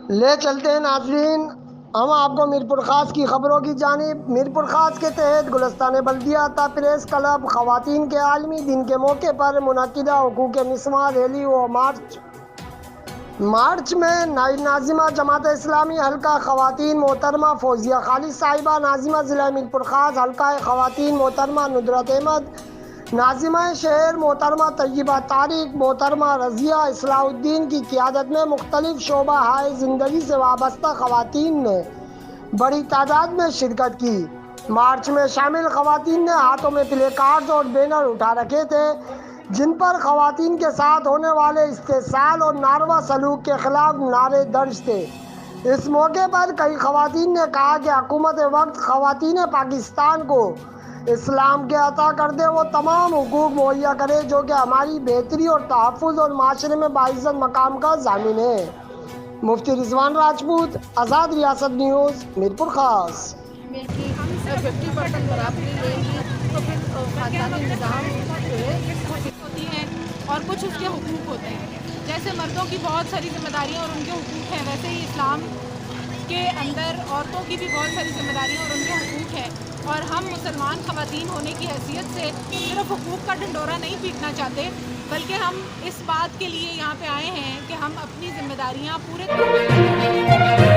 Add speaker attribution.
Speaker 1: لے چلتے ہیں ناظرین ہم آپ کو میرپور خاص کی خبروں کی جانب۔ میرپور خاص کے تحت گلستان بلدیہ تا پریس کلب خواتین کے عالمی دن کے موقع پر منعقدہ حقوق نسواں ریلی و مارچ میں نائب ناظمہ جماعت اسلامی حلقہ خواتین محترمہ فوزیہ خالد صاحبہ، ناظمہ ضلع میرپور خاص حلقہ خواتین محترمہ ندرت احمد، ناظمہ شہر محترمہ طیبہ طارق، محترمہ رضیہ اصلاح الدین کی قیادت میں مختلف شعبہ ہائے زندگی سے وابستہ خواتین نے بڑی تعداد میں شرکت کی۔ مارچ میں شامل خواتین نے ہاتھوں میں پلے کارڈز اور بینر اٹھا رکھے تھے جن پر خواتین کے ساتھ ہونے والے استحصال اور ناروا سلوک کے خلاف نعرے درج تھے۔ اس موقع پر کئی خواتین نے کہا کہ حکومت وقت خواتین پاکستان کو اسلام کے عطا کردے وہ تمام حقوق مہیا کرے جو کہ ہماری بہتری اور تحفظ اور معاشرے میں باعزت مقام کا ضامن ہے۔ مفتی رضوان راجپوت، آزاد ریاست نیوز، میرپور خاص۔
Speaker 2: ہم 50% برابری لیں گی تو پھر خاندانی نظام جو ہے ہوتی ہیں اور کچھ اس کے حقوق ہوتے ہیں۔ جیسے مردوں کی بہت ساری ذمہ داریاں اور ان کے حقوق ہیں، ویسے ہی اسلام کے اندر عورتوں کی بھی بہت ساری ذمہ داریاں اور ان کے حقوق ہیں، اور ہم مسلمان خواتین ہونے کی حیثیت سے صرف حقوق کا ڈنڈورا نہیں پیٹنا چاہتے، بلکہ ہم اس بات کے لیے یہاں پہ آئے ہیں کہ ہم اپنی ذمہ داریاں پورے